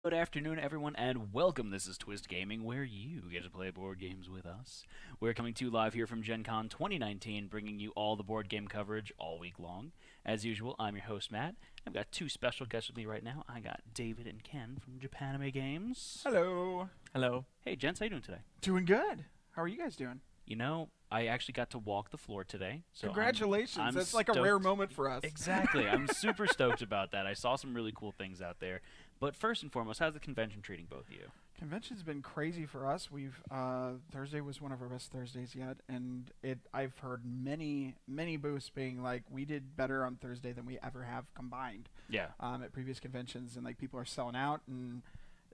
Good afternoon, everyone, and welcome. This is Twist Gaming, where you get to play board games with us. We're coming to you live here from Gen Con 2019, bringing you all the board game coverage all week long. As usual, I'm your host, Matt. I've got two special guests with me right now. I got David and Ken from Japanime Games. Hello. Hello. Hey, gents, how you doing today? Doing good. How are you guys doing? You know, I actually got to walk the floor today. So Congratulations. I'm That's like a stoked. rare moment for us. Exactly. I'm super stoked about that. I saw some really cool things out there. But first and foremost, how's the convention treating both of you? Convention's been crazy for us. We've Thursday was one of our best Thursdays yet, and I've heard many booths being like, we did better on Thursday than we ever have combined. Yeah. At previous conventions, and like people are selling out, and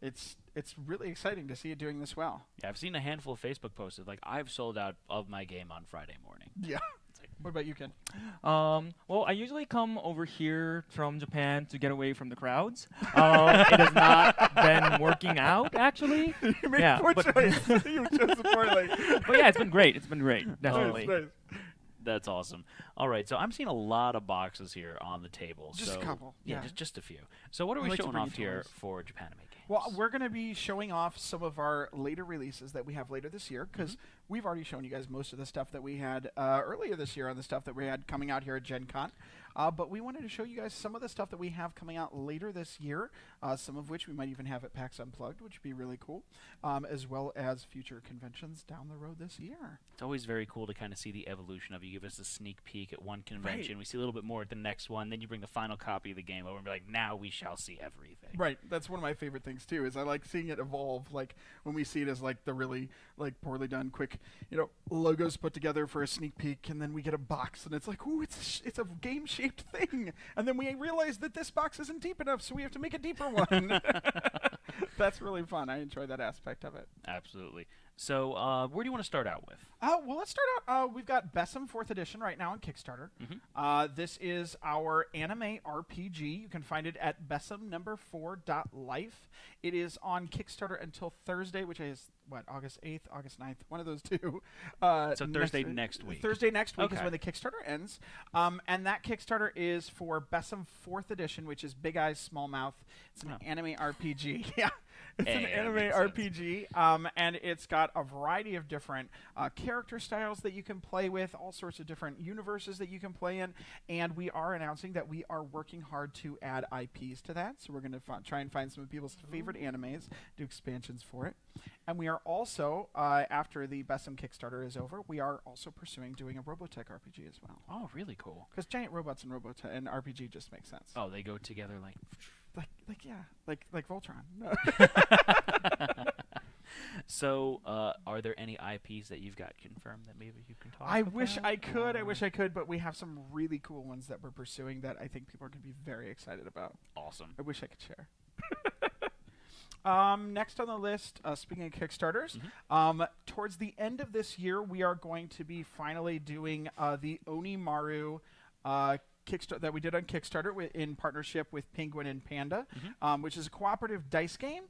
it's really exciting to see it doing this well. Yeah, I've seen a handful of Facebook posts of, like, I've sold out of my game on Friday morning. Yeah. What about you, Ken? Well, I usually come over here from Japan to get away from the crowds. It has not been working out, actually. You made Yeah, a poor but- choice. You chose poorly. But yeah, it's been great. It's been great, definitely. Nice. That's awesome. All right, so I'm seeing a lot of boxes here on the table. Just so a couple, Yeah, yeah. just a few. So what are I we like to showing bring off you here toys. for Japanime Games? Well, we're going to be showing off some of our later releases that we have later this year, because we've already shown you guys most of the stuff that we had earlier this year on the stuff that we had coming out here at Gen Con. But we wanted to show you guys some of the stuff that we have coming out later this year, some of which we might even have at PAX Unplugged, which would be really cool, as well as future conventions down the road this year. It's always very cool to kind of see the evolution of you. Give us a sneak peek at one convention. We see a little bit more at the next one. Then you bring the final copy of the game over and be like, now we shall see everything. Right, that's one of my favorite things too. Is I like seeing it evolve. Like when we see it as like the really like poorly done, quick, logos put together for a sneak peek, and then we get a box, and it's like, ooh, it's a game shaped thing, and then we realize that this box isn't deep enough, so we have to make a deeper one. That's really fun. I enjoy that aspect of it. Absolutely. So where do you want to start out with? Well, let's start out. We've got Bessem 4th Edition right now on Kickstarter. This is our anime RPG. You can find it at Bessem4.life. It is on Kickstarter until Thursday, which is, August 8th, August 9th, one of those two. So Thursday next week. Thursday next week is Okay. when the Kickstarter ends. And that Kickstarter is for Bessem 4th Edition, which is Big Eyes, Small Mouth. It's an anime RPG. Yeah. It's an Hey, that anime makes sense. RPG, and it's got a variety of different character styles that you can play with, all sorts of different universes that you can play in, and we are announcing that we are working hard to add IPs to that, so we're going to try and find some of people's favorite animes, do expansions for it. And we are also, after the Bessem Kickstarter is over, we are also pursuing doing a Robotech RPG as well. Oh, really cool. Because giant robots and and RPG just makes sense. Oh, they go together like... Like Voltron. So, are there any IPs that you've got confirmed that maybe you can talk I about? wish I could. I wish I could, but we have some really cool ones that we're pursuing that I think people are going to be very excited about. Awesome. I wish I could share. Next on the list, speaking of Kickstarters, towards the end of this year, we are going to be finally doing the Onimaru Kickstarter that we did on Kickstarter in partnership with Penguin and Panda, which is a cooperative dice game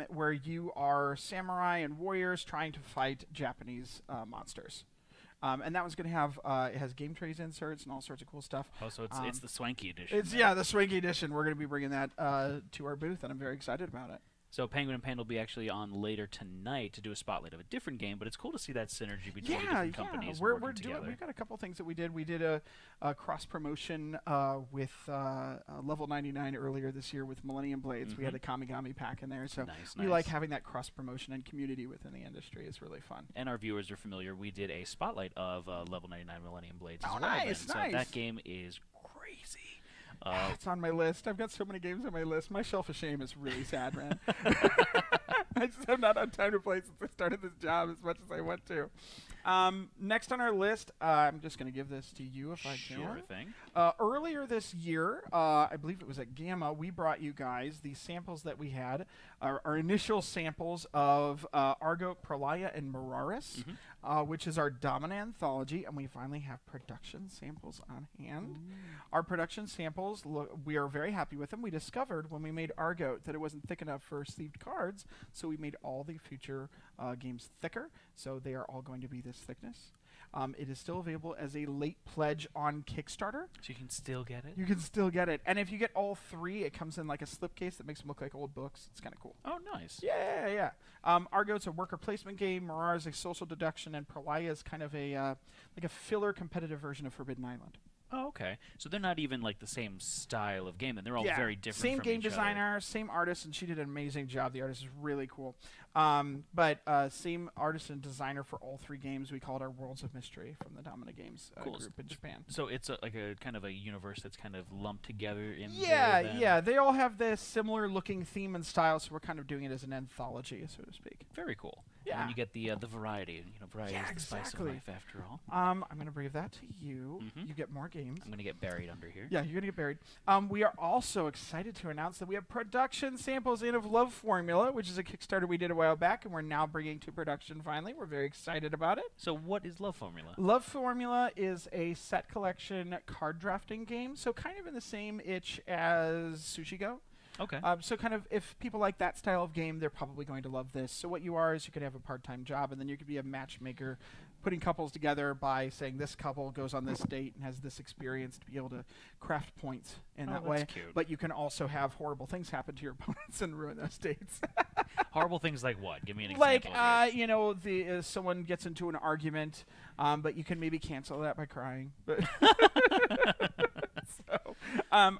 where you are samurai and warriors trying to fight Japanese monsters. And that one's going to have it has game trays inserts and all sorts of cool stuff. Oh, so it's the swanky edition. It's the Swanky Edition. We're going to be bringing that to our booth, and I'm very excited about it. So Penguin and Panda will be actually on later tonight to do a spotlight of a different game, but it's cool to see that synergy between the different companies We're working doing. together. We've got a couple things that we did. We did a cross promotion with Level 99 earlier this year with Millennium Blades. We had a Kamigami pack in there, so we like having that cross promotion and community within the industry. It's really fun. And our viewers are familiar. We did a spotlight of Level 99 Millennium Blades as Oh, well. nice, then. nice. So that game is crazy. It's on my list. I've got so many games on my list. My shelf of shame is really sad, man. I just have not had time to play since I started this job as much as I want to. Next on our list, I'm just going to give this to you if I can. Sure thing. Earlier this year, I believe it was at Gamma, we brought you guys the samples that we had, our initial samples of Argo, Pralaya, and Miraris, which is our Domina anthology, and we finally have production samples on hand. Our production samples, we are very happy with them. We discovered when we made Argo that it wasn't thick enough for sleeved cards, so we made all the future games thicker, so they are all going to be this thickness. It is still available as a late pledge on Kickstarter. So you can still get it? You can still get it. And if you get all 3, it comes in like a slipcase that makes them look like old books. It's kind of cool. Oh, nice. Yeah. Argo's a worker placement game. Mirar is a social deduction, and Pralaya is kind of a like a filler competitive version of Forbidden Island. Oh, okay. So they're not even like the same style of game, and they're all very different. Same from game each designer, same artist, and she did an amazing job. The artist is really cool. But same artist and designer for all 3 games. We call it our Worlds of Mystery from the Domina Games group in Japan. So it's like a kind of a universe that's kind of lumped together in Yeah, there, then? yeah. They all have this similar looking theme and style, so we're kind of doing it as an anthology, so to speak. Very cool. Yeah. And then you get the variety. Variety is the spice of exactly. life, after all. I'm going to bring that to you. Mhm. You get more games. I'm gonna get buried under here. Yeah, you're going to get buried. We are also excited to announce that we have production samples in of Love Formula, which is a Kickstarter we did a while back, and we're now bringing to production finally. We're very excited about it. So what is Love Formula? Love Formula is a set collection card drafting game, so kind of in the same itch as Sushi Go. Okay. So kind of, if people like that style of game, they're probably going to love this. So what you are is you could have a part-time job, and then you could be a matchmaker, putting couples together by saying this couple goes on this date and has this experience to be able to craft points in that way. That's cute. But you can also have horrible things happen to your opponents and ruin those dates. Horrible things like what? Give me an Like, example. you know, someone gets into an argument, but you can maybe cancel that by crying. But so,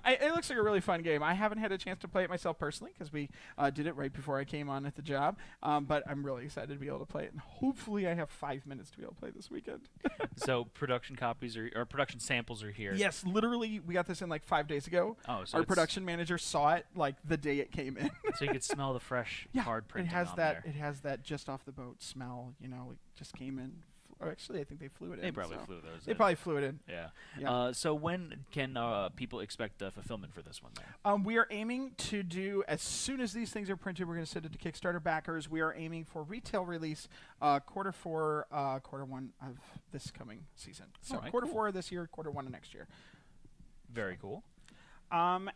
it looks like a really fun game. I haven't had a chance to play it myself personally because we did it right before I came on at the job. But I'm really excited to be able to play it, and hopefully I have 5 minutes to be able to play this weekend. So production copies or production samples are here. Yes, literally, we got this in like 5 days ago. Oh, so Our it's- production manager saw it like the day it came in. So you could smell the fresh hard It printing has on that. there. It has that just off the boat smell. You know, it just came in. Or actually, I think they flew it in. They probably so. flew those They in. probably flew it in. Yeah. Yeah. So when can people expect fulfillment for this one then? We are aiming to do, as soon as these things are printed, we're going to send it to Kickstarter backers. We are aiming for retail release quarter 4, quarter 1 of this coming season. So Alright, quarter cool. 4 of this year, quarter 1 of next year. Very cool. And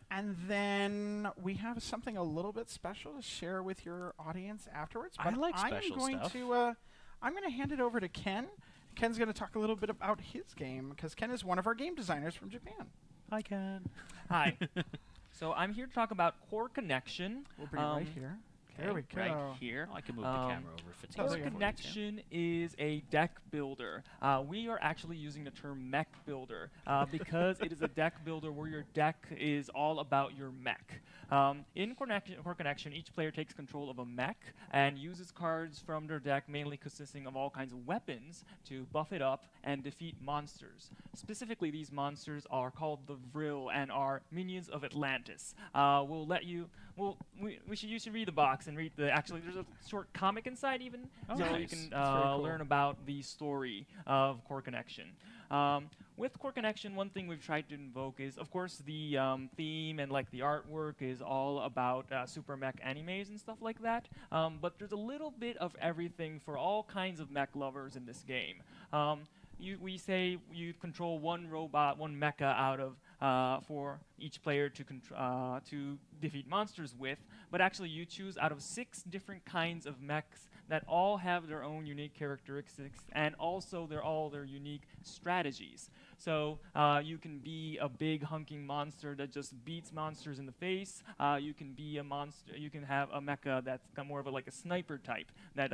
then we have something a little bit special to share with your audience afterwards. I But like I'm special going stuff. to, I'm going to hand it over to Ken. Ken's going to talk a little bit about his game, because Ken is one of our game designers from Japan. I can. Hi. So I'm here to talk about Core Connection. We'll bring it right here. There we go. Right here. I can move the camera over if it's Oh, Core easier yeah. for you to. Connection is a deck builder. We are actually using the term mech builder because it is a deck builder where your deck is all about your mech. In Core Connection, each player takes control of a mech and uses cards from their deck, mainly consisting of all kinds of weapons, to buff it up and defeat monsters. Specifically, these monsters are called the Vril and are minions of Atlantis. We'll let you. Well, you should read the box and read the. Actually, there's a short comic inside even, Oh, so you nice. can That's very cool. learn about the story of Core Connection. With Core Connection, one thing we've tried to invoke is, of course, the theme and like the artwork is all about super mech animes and stuff like that. But there's a little bit of everything for all kinds of mech lovers in this game. We say you control one robot, one mecha out of for each player to defeat monsters with, but actually you choose out of 6 different kinds of mechs that all have their own unique characteristics and also all their unique strategies. So you can be a big hunking monster that just beats monsters in the face. You can be a monster. You can have a mecha that's more of like a sniper type that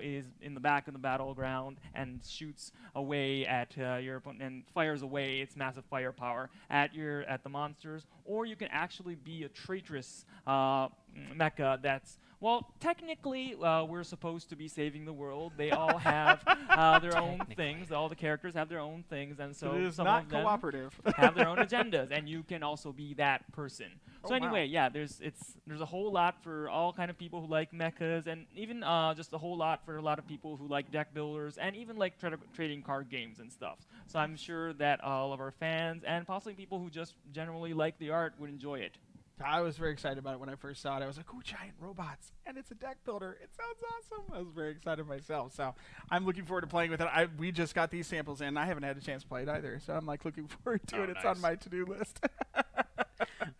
is in the back of the battleground and shoots away at your opponent and fires away its massive firepower at the monsters. Or you can actually be a traitorous mecha that's, well, technically, we're supposed to be saving the world. They all have their own things. All the characters have their own things, and so it is some not of them cooperative. have their own agendas, and you can also be that person. So Oh, anyway, wow. yeah, there's a whole lot for all kind of people who like mechas, and even just a whole lot for a lot of people who like deck builders, and even like trading card games and stuff. So I'm sure that all of our fans, and possibly people who just generally like the art, would enjoy it. I was very excited about it when I first saw it. I was like, "Oh, giant robots!" And it's a deck builder. It sounds awesome. I was very excited myself. So I'm looking forward to playing with it. We just got these samples in. I haven't had a chance to play it either. So I'm like looking forward to Oh, it. It's nice. on my to-do list.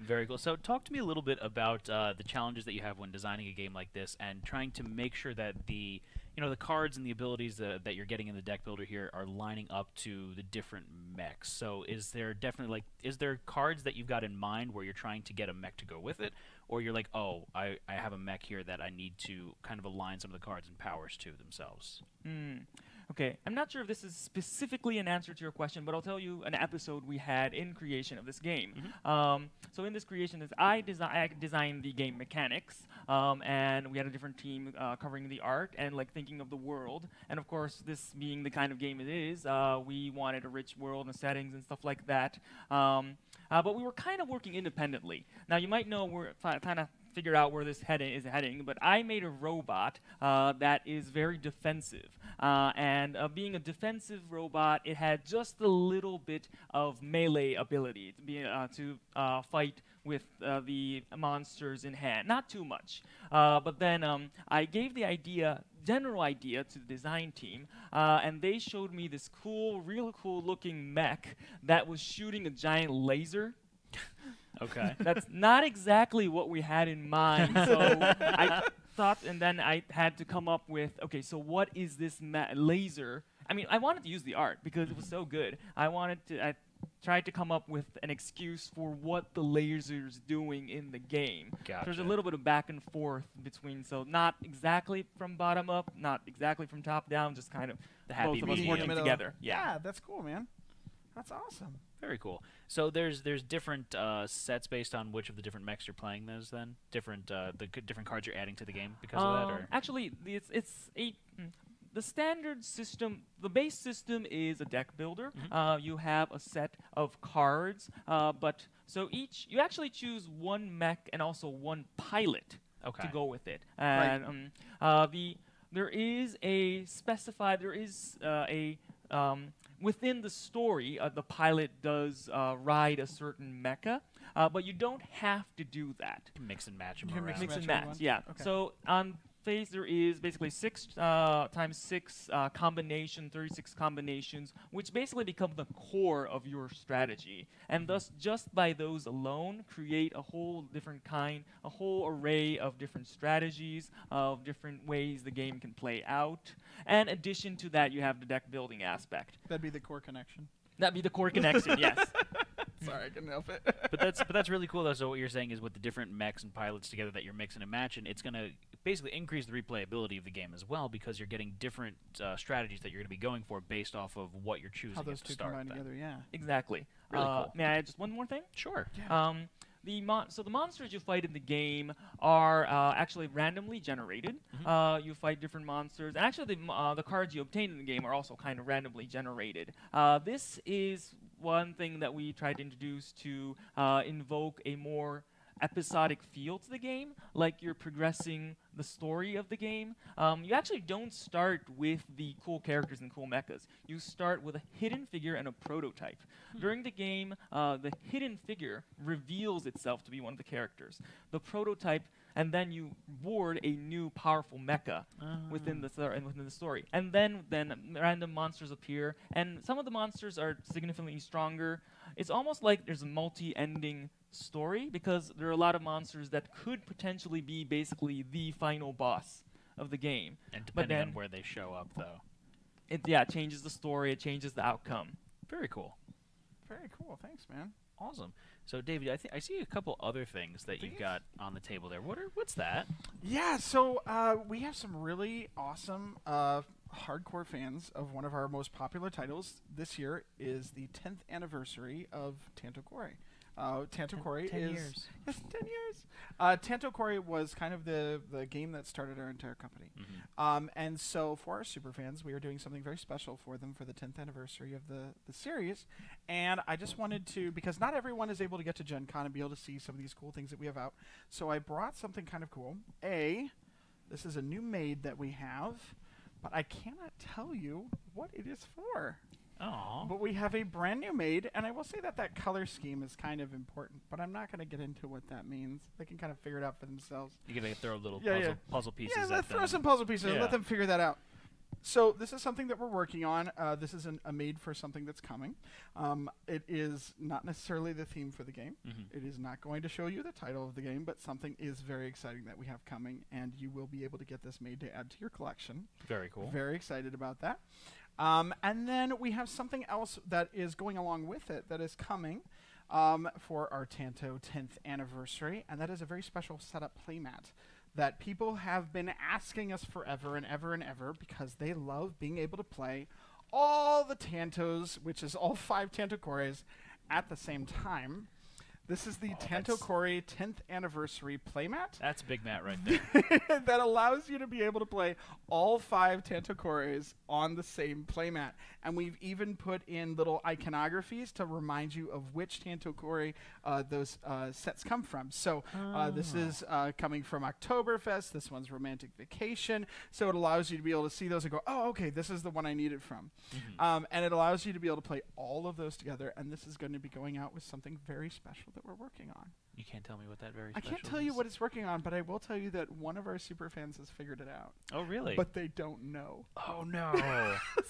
Very cool. So talk to me a little bit about the challenges that you have when designing a game like this and trying to make sure that the cards and the abilities that you're getting in the deck builder here are lining up to the different mechs. So is there definitely is there cards that you've got in mind where you're trying to get a mech to go with it, or you're like, oh, I have a mech here that I need to kind of align some of the cards and powers to themselves? Okay, I'm not sure if this is specifically an answer to your question, but I'll tell you an episode we had in creation of this game. So in this creation, I designed the game mechanics, and we had a different team covering the art and thinking of the world. And of course, this being the kind of game it is, we wanted a rich world and settings and stuff like that. But we were kind of working independently. Now you might know we're kind of figure out where this is heading, but I made a robot that is very defensive. And being a defensive robot, it had just a little bit of melee ability to fight with the monsters in hand. Not too much. But then I gave the general idea to the design team, and they showed me this real cool looking mech that was shooting a giant laser. Okay. That's not exactly what we had in mind. So I thought, and then I had to come up with, okay, so what is this laser? I mean, I wanted to use the art because it was so good. I tried to come up with an excuse for what the laser's doing in the game. Gotcha. There's a little bit of back and forth between, so not exactly from bottom up, not exactly from top down, just kind of The happy both of us medium. working together. Yeah, that's cool, man. That's awesome. Very cool. So there's different sets based on which of the different mechs you're playing those then? Different different cards you're adding to the game because of that? Or? Actually, the standard system, the base system is a deck builder. You have a set of cards, so you actually choose one mech and also one pilot to go with it. And there is within the story, the pilot does ride a certain mecha, but you don't have to do that. You can mix and match them You can around. Mix and match, yeah. Okay. So on phase there is basically 6 times 6 combination, 36 combinations, which basically become the core of your strategy. And thus, just by those alone, create a whole array of different strategies, of different ways the game can play out. And in addition to that, you have the deck building aspect. That'd be the core connection. That'd be the core connection, yes. Sorry, I couldn't help it. but that's really cool though. So what you're saying is with the different mechs and pilots together that you're mixing and matching, it's gonna basically increase the replayability of the game as well because you're getting different strategies that you're gonna be going for based off of what you're choosing. How those to two start combine then. together, yeah. Exactly. Really cool. May I add just one more thing? Sure. Yeah. So the monsters you fight in the game are actually randomly generated. You fight different monsters, and actually the cards you obtain in the game are also kind of randomly generated. This is one thing that we tried to introduce to invoke a more episodic feel to the game, like you're progressing the story of the game. You actually don't start with the cool characters and cool mechas. You start with a hidden figure and a prototype. During the game, the hidden figure reveals itself to be one of the characters. The prototype, and then you board a new powerful mecha within the story. And then random monsters appear, and some of the monsters are significantly stronger. It's almost like there's a multi-ending story because there are a lot of monsters that could potentially be basically the final boss of the game. And depending on where they show up, though. It changes the story, it changes the outcome. Very cool. Very cool. Thanks, man. Awesome. So, David, I see a couple other things that you've got on the table there. What's that? Yeah, so we have some really awesome hardcore fans of one of our most popular titles. This year is the 10th anniversary of Tanto Cuore. Tanto Cuore 10 is years. Yes, 10 years. Tanto Cuore was kind of the game that started our entire company. And so for our super fans, we are doing something very special for them for the 10th anniversary of the series. And I just wanted to, because not everyone is able to get to Gen Con and be able to see some of these cool things that we have out. So I brought something kind of cool. This is a new maid that we have, but I cannot tell you what it is for. Oh. But we have a brand new maid, and I will say that color scheme is kind of important, but I'm not going to get into what that means. They can kind of figure it out for themselves. You're going to throw little Yeah, puzzle pieces Yeah, at let's them. throw some puzzle pieces and Yeah. let them figure that out. So this is something that we're working on. This is a made for something that's coming. It is not necessarily the theme for the game. It is not going to show you the title of the game, but something is very exciting that we have coming, and you will be able to get this made to add to your collection. Very cool. Very excited about that. And then we have something else that is going along with it that is coming for our Tanto 10th anniversary, and that is a very special setup playmat that people have been asking us forever and ever and ever because they love being able to play all the Tantos, which is all 5 Tanto Cores, at the same time. This is the Tanto Core 10th anniversary playmat. That's Big Matt right there. That allows you to be able to play all 5 Tanto Cores on the same playmat. And we've even put in little iconographies to remind you of which Tanto Core those sets come from. So this is coming from Oktoberfest. This one's Romantic Vacation. So it allows you to be able to see those and go, oh, okay, this is the one I need it from. And it allows you to be able to play all of those together. And this is going to be going out with something very special that we're working on. You can't tell me what that very I special can't tell you what it's working on, but I will tell you that one of our super fans has figured it out. Oh, really? But they don't know. Oh, no.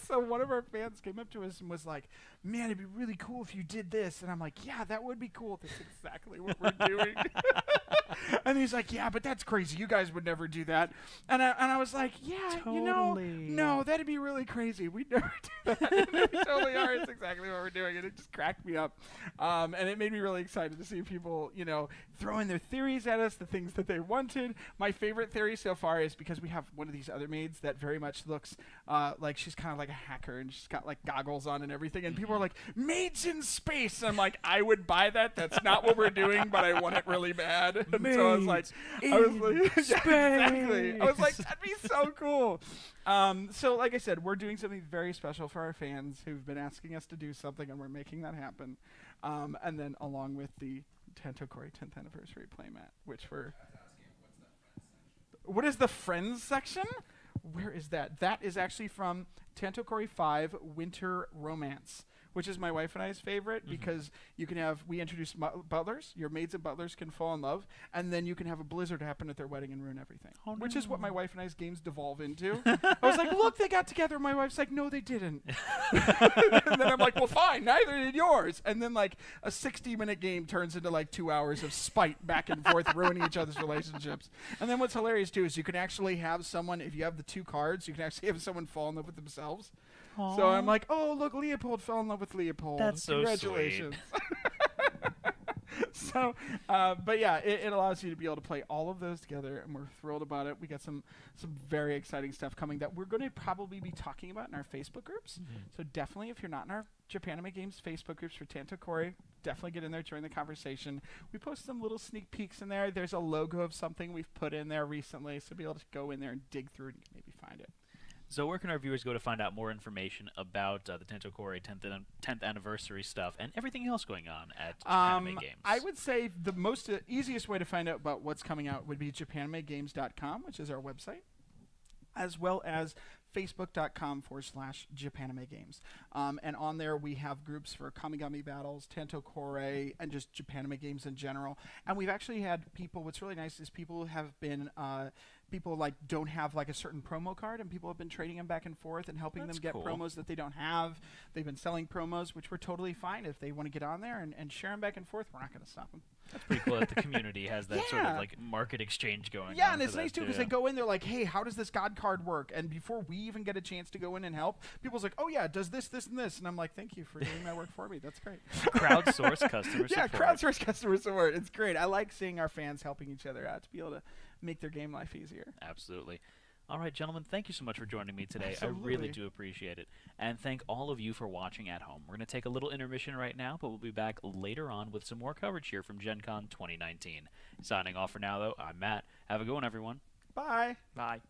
So one of our fans came up to us and was like, man, it'd be really cool if you did this. And I'm like, yeah, that would be cool. That's exactly what we're doing. And he's like, yeah, but that's crazy. You guys would never do that. And I was like, yeah, you know, no, that'd be really crazy. We'd never do that. And we totally are. It's exactly what we're doing. And it just cracked me up. And it made me really excited to see people, you know, throwing their theories at us, the things that they wanted. My favorite theory so far is because we have one of these other maids that very much looks like she's kind of like a hacker, and she's got like goggles on and everything. And people are like, maids in space. And I'm like, I would buy that. That's not what we're doing, but I want it really bad. And so I was like, yeah, exactly. I was like, that'd be so cool. So like I said, we're doing something very special for our fans who've been asking us to do something, and we're making that happen. And then along with the Tanto Core 10th anniversary playmat, which we're... What is the Friends section? Where is that? That is actually from Tanto Core 5 Winter Romance, which is my wife and I's favorite because you can have, we introduce butlers, your maids and butlers can fall in love, and then you can have a blizzard happen at their wedding and ruin everything, which is what my wife and I's games devolve into. I was like, look, they got together. My wife's like, no, they didn't. And then I'm like, well, fine, neither did yours. And then like a 60-minute game turns into like 2 hours of spite back and forth, ruining each other's relationships. And then what's hilarious too is you can actually have someone, if you have the 2 cards, you can actually have someone fall in love with themselves. Aww. So I'm like, oh, look, Leopold fell in love with Leopold. That's so Congratulations. So, but yeah, it allows you to be able to play all of those together, and we're thrilled about it. We got some very exciting stuff coming that we're going to probably be talking about in our Facebook groups. So definitely, if you're not in our Japanime Games Facebook groups for Tanto Core, definitely get in there, join the conversation. We post some little sneak peeks in there. There's a logo of something we've put in there recently, so be able to go in there and dig through it and maybe find it. So where can our viewers go to find out more information about the Tanto Core 10th anniversary stuff and everything else going on at Japanime Games? I would say the most easiest way to find out about what's coming out would be JapanimeGames.com, which is our website, as well as Facebook.com/Japanime Games. And on there we have groups for Kamigami Battles, Tanto Core, and just Japanime Games in general. And we've actually had people, what's really nice is people have been... people like don't have like a certain promo card, and people have been trading them back and forth and helping them get promos that they don't have. They've been selling promos, which we're totally fine. If they want to get on there and share them back and forth, we're not going to stop them. That's pretty cool that the community has that sort of like market exchange going on. Yeah, and it's nice too because they go in, they're like, hey, how does this God card work? And before we even get a chance to go in and help, people's like, oh yeah, it does this, this, and this. And I'm like, thank you for doing my work for me. That's great. Crowdsource customer support. Yeah, crowdsource customer support. It's great. I like seeing our fans helping each other out to be able to make their game life easier. Absolutely. All right, gentlemen, thank you so much for joining me today. Absolutely. I really do appreciate it. And thank all of you for watching at home. We're going to take a little intermission right now, but we'll be back later on with some more coverage here from Gen Con 2019. Signing off for now, though, I'm Matt. Have a good one, everyone. Bye. Bye.